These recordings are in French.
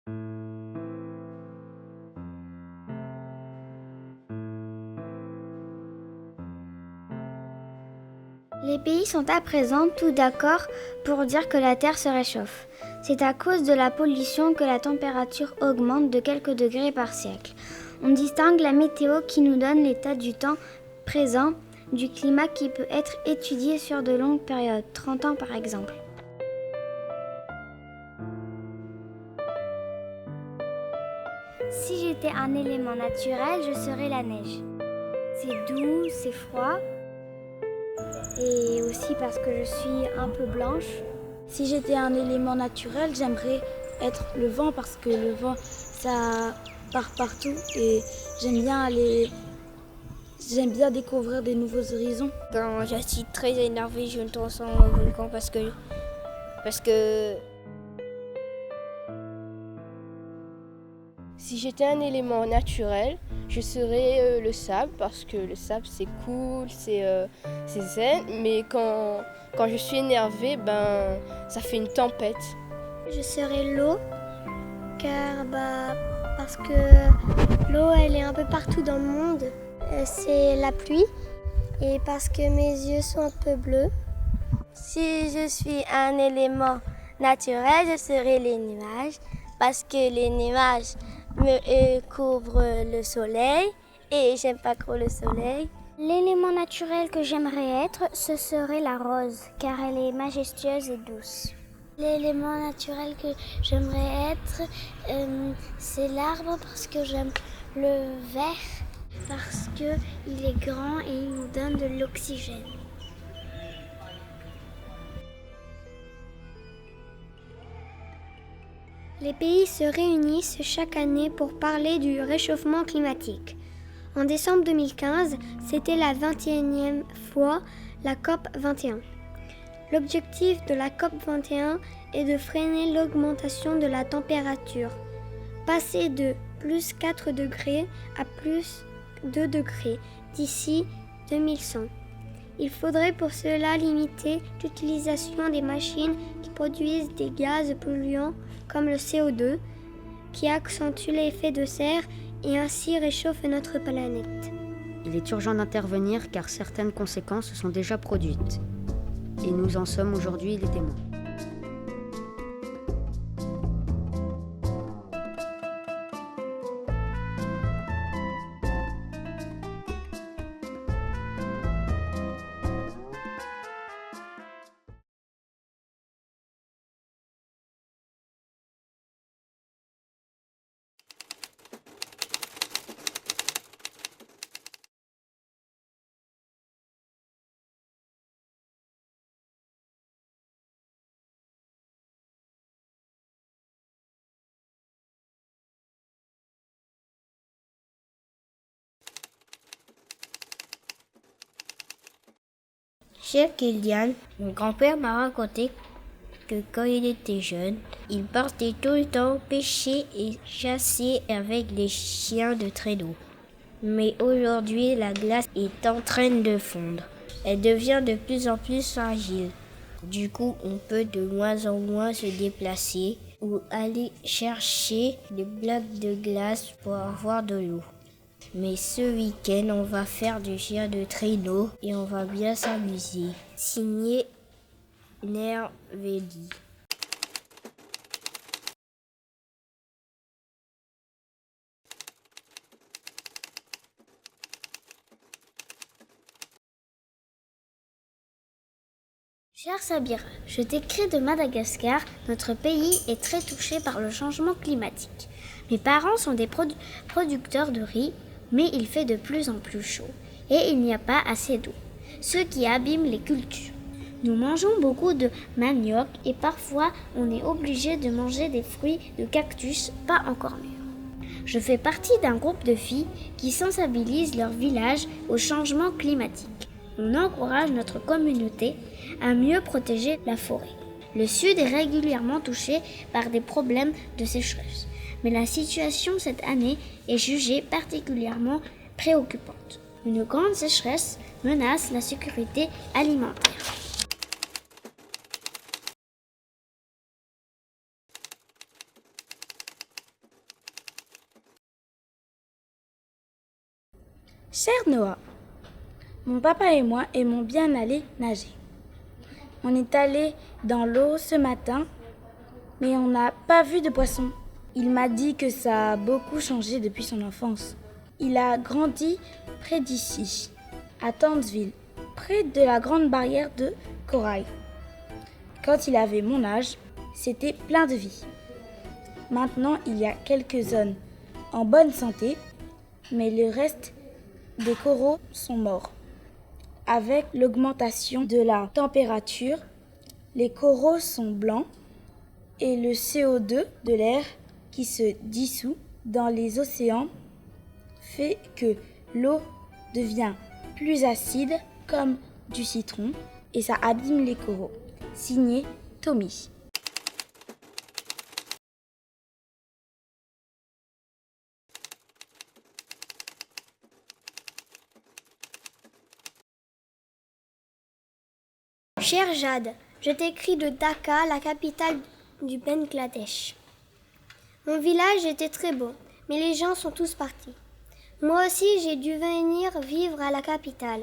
Les pays sont à présent tous d'accord pour dire que la Terre se réchauffe. C'est à cause de la pollution que la température augmente de quelques degrés par siècle. On distingue la météo qui nous donne l'état du temps présent du climat qui peut être étudié sur de longues périodes, 30 ans par exemple. Si j'étais un élément naturel, je serais la neige. C'est doux, c'est froid. Et aussi parce que je suis un peu blanche. Si j'étais un élément naturel, j'aimerais être le vent parce que le vent, ça part partout et j'aime bien découvrir des nouveaux horizons. Quand je suis très énervée, je me transforme en volcan parce que si j'étais un élément naturel, je serais le sable parce que le sable c'est cool, c'est zen, mais quand je suis énervée, ça fait une tempête. Je serais l'eau parce que l'eau elle est un peu partout dans le monde. C'est la pluie et parce que mes yeux sont un peu bleus. Si je suis un élément naturel, je serai les nuages parce que les nuages me couvrent le soleil et j'aime pas trop le soleil. L'élément naturel que j'aimerais être, ce serait la rose car elle est majestueuse et douce. L'élément naturel que j'aimerais être, c'est l'arbre parce que j'aime le vert, parce qu'il est grand et il nous donne de l'oxygène. Les pays se réunissent chaque année pour parler du réchauffement climatique. En décembre 2015, c'était la 21e fois la COP 21. L'objectif de la COP 21 est de freiner l'augmentation de la température, passer de plus 4 degrés à plus 2 degrés d'ici 2100. Il faudrait pour cela limiter l'utilisation des machines qui produisent des gaz polluants comme le CO2, qui accentue l'effet de serre et ainsi réchauffe notre planète. Il est urgent d'intervenir car certaines conséquences sont déjà produites. Et nous en sommes aujourd'hui les témoins. Cher Kylian, mon grand-père m'a raconté que quand il était jeune, il partait tout le temps pêcher et chasser avec les chiens de traîneau. Mais aujourd'hui, la glace est en train de fondre. Elle devient de plus en plus fragile. Du coup, on peut de moins en moins se déplacer ou aller chercher des blocs de glace pour avoir de l'eau. Mais ce week-end, on va faire du chien de traîneau et on va bien s'amuser. Signé Nervelli. Cher Sabira, je t'écris de Madagascar. Notre pays est très touché par le changement climatique. Mes parents sont des producteurs de riz, mais il fait de plus en plus chaud et il n'y a pas assez d'eau, ce qui abîme les cultures. Nous mangeons beaucoup de manioc et parfois on est obligé de manger des fruits de cactus pas encore mûrs. Je fais partie d'un groupe de filles qui sensibilisent leur village au changement climatique. On encourage notre communauté à mieux protéger la forêt. Le Sud est régulièrement touché par des problèmes de sécheresse, mais la situation cette année est jugée particulièrement préoccupante. Une grande sécheresse menace la sécurité alimentaire. Cher Noah, mon papa et moi aimons bien aller nager. On est allé dans l'eau ce matin, mais on n'a pas vu de poisson. Il m'a dit que ça a beaucoup changé depuis son enfance. Il a grandi près d'ici, à Townsville, près de la grande barrière de corail. Quand il avait mon âge, c'était plein de vie. Maintenant, il y a quelques zones en bonne santé, mais le reste des coraux sont morts. Avec l'augmentation de la température, les coraux sont blancs et le CO2 de l'air qui se dissout dans les océans fait que l'eau devient plus acide comme du citron et ça abîme les coraux. Signé Tommy. Cher Jade, je t'écris de Dhaka, la capitale du Bangladesh. Mon village était très beau, mais les gens sont tous partis. Moi aussi, j'ai dû venir vivre à la capitale.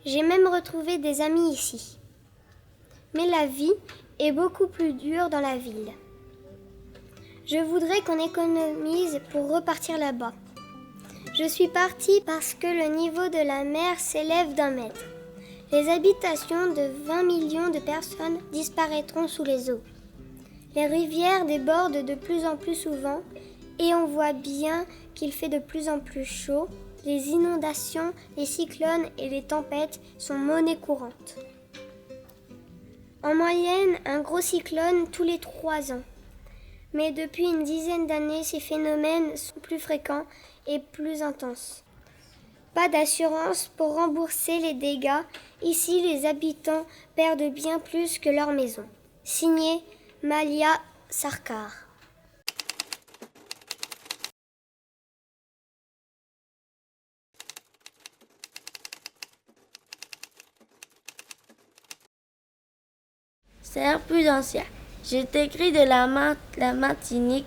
J'ai même retrouvé des amis ici. Mais la vie est beaucoup plus dure dans la ville. Je voudrais qu'on économise pour repartir là-bas. Je suis partie parce que le niveau de la mer s'élève d'1 mètre. Les habitations de 20 millions de personnes disparaîtront sous les eaux. Les rivières débordent de plus en plus souvent et on voit bien qu'il fait de plus en plus chaud. Les inondations, les cyclones et les tempêtes sont monnaie courante. En moyenne, un gros cyclone tous les 3 ans. Mais depuis une dizaine d'années, ces phénomènes sont plus fréquents et plus intenses. Pas d'assurance pour rembourser les dégâts. Ici, les habitants perdent bien plus que leur maison. Signé Malia Sarkar. Cher Prudentia, je t'écris de la Martinique.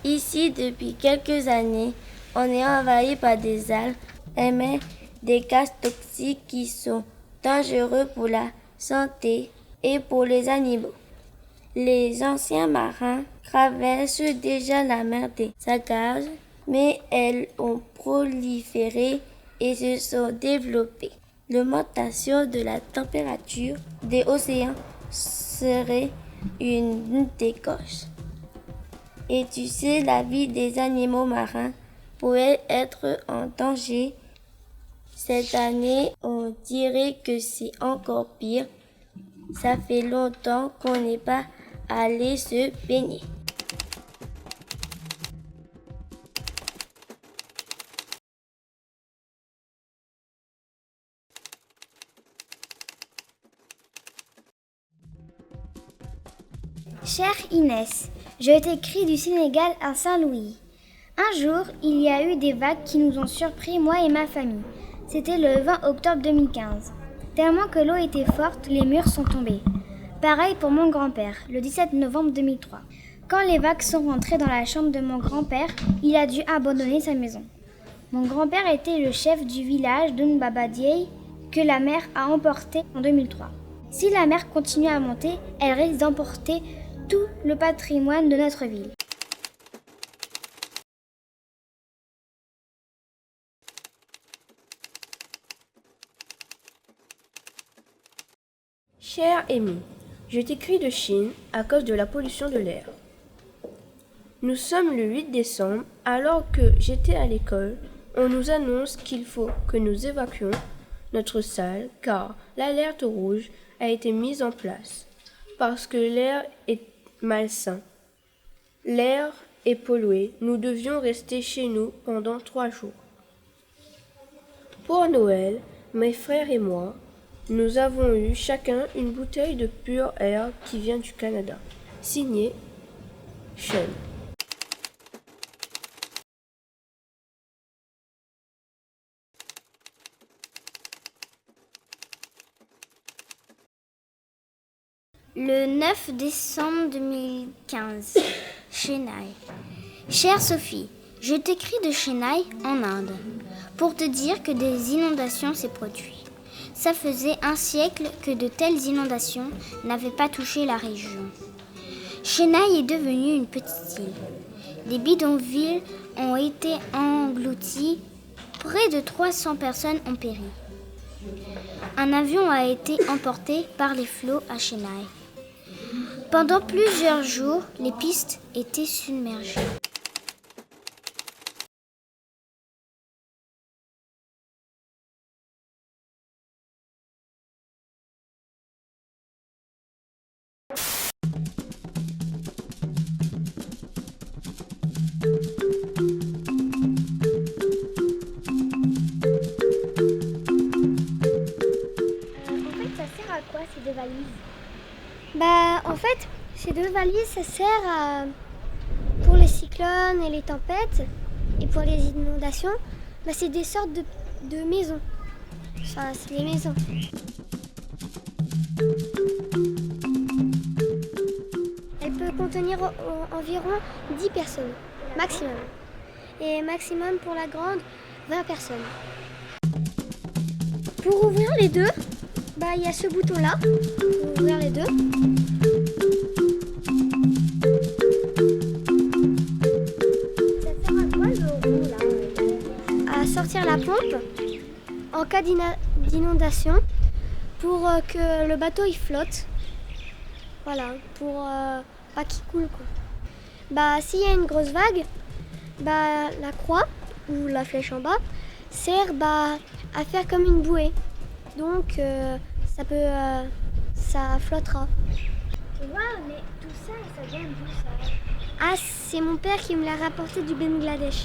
Ici, depuis quelques années, on est envahi par des algues émettent des gaz toxiques qui sont dangereux pour la santé et pour les animaux. Les anciens marins traversent déjà la mer des Sargasses, mais elles ont proliféré et se sont développées. L'augmentation de la température des océans serait une des causes. Et tu sais, la vie des animaux marins pourrait être en danger. Cette année, on dirait que c'est encore pire. Ça fait longtemps qu'on n'est pas allé se baigner. Chère Inès, je t'écris du Sénégal à Saint-Louis. Un jour, il y a eu des vagues qui nous ont surpris, moi et ma famille. C'était le 20 octobre 2015. Tellement que l'eau était forte, les murs sont tombés. Pareil pour mon grand-père, le 17 novembre 2003. Quand les vagues sont rentrées dans la chambre de mon grand-père, il a dû abandonner sa maison. Mon grand-père était le chef du village de Mbabadieye que la mer a emporté en 2003. Si la mer continue à monter, elle risque d'emporter tout le patrimoine de notre ville. Cher Amy, je t'écris de Chine à cause de la pollution de l'air. Nous sommes le 8 décembre, alors que j'étais à l'école, on nous annonce qu'il faut que nous évacuions notre salle car l'alerte rouge a été mise en place parce que l'air est malsain. L'air est pollué, nous devions rester chez nous pendant 3 jours. Pour Noël, mes frères et moi, nous avons eu chacun une bouteille de pur air qui vient du Canada. Signé Sean. Le 9 décembre 2015, Chennai. Chère Sophie, je t'écris de Chennai, en Inde. pour te dire que des inondations s'est produit. Ça faisait un siècle que de telles inondations n'avaient pas touché la région. Chennai est devenue une petite île. Les bidonvilles ont été engloutis. Près de 300 personnes ont péri. Un avion a été emporté par les flots à Chennai. Pendant plusieurs jours, les pistes étaient submergées. Ces deux valises? En fait, ces deux valises, ça sert pour les cyclones et les tempêtes et pour les inondations. C'est des sortes de maisons. Enfin, c'est des maisons. Elle peut contenir environ 10 personnes, maximum. Et maximum pour la grande, 20 personnes. Pour ouvrir les deux, il y a ce bouton-là, pour ouvrir les deux. Ça sert à quoi le rond là? À sortir la pompe en cas d'inondation pour que le bateau il flotte. Voilà, pour pas qu'il coule quoi. S'il y a une grosse vague, la croix ou la flèche en bas sert à faire comme une bouée. Donc ça flottera. Waouh, mais tout ça, ça vient d'où ça? Ah, c'est mon père qui me l'a rapporté du Bangladesh.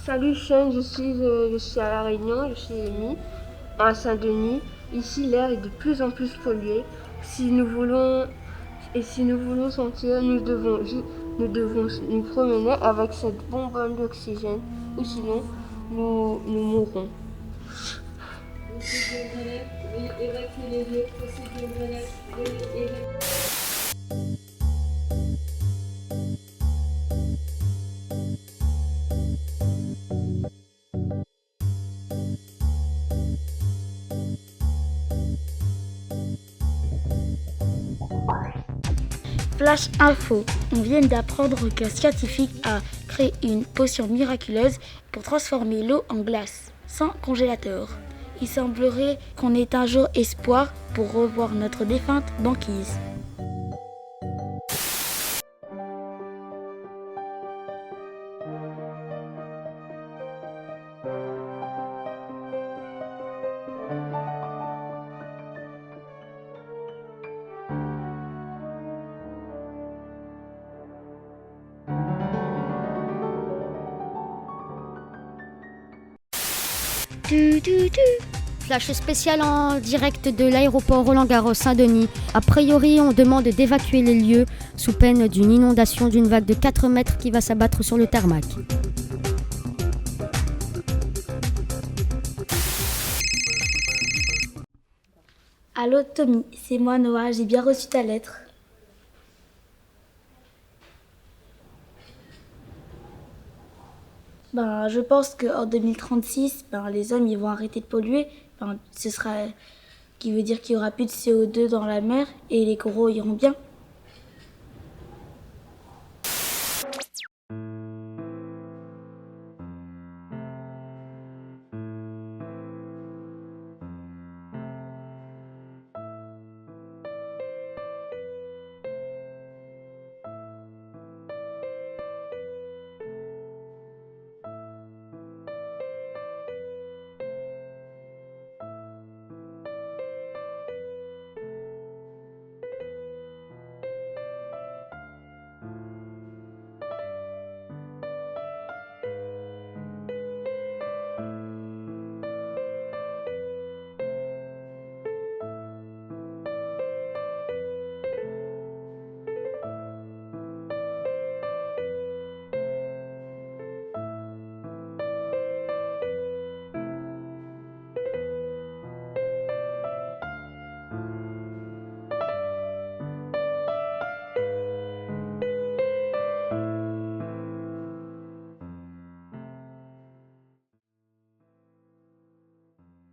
Salut Sean, je suis à La Réunion, je suis Amy, à Saint-Denis. Ici, l'air est de plus en plus pollué. Si nous voulons sentir, nous devons nous promener avec cette bonbonne d'oxygène, ou sinon nous mourrons. Flash info, on vient d'apprendre qu'un scientifique a créé une potion miraculeuse pour transformer l'eau en glace, sans congélateur. Il semblerait qu'on ait un jour espoir pour revoir notre défunte banquise. Flash spécial en direct de l'aéroport Roland-Garros Saint-Denis. A priori, on demande d'évacuer les lieux sous peine d'une inondation d'une vague de 4 mètres qui va s'abattre sur le tarmac. Allô Tommy, c'est moi Noah, j'ai bien reçu ta lettre. Je pense qu'en 2036, les hommes ils vont arrêter de polluer. Ce sera qui veut dire qu'il n'y aura plus de CO2 dans la mer et les coraux iront bien.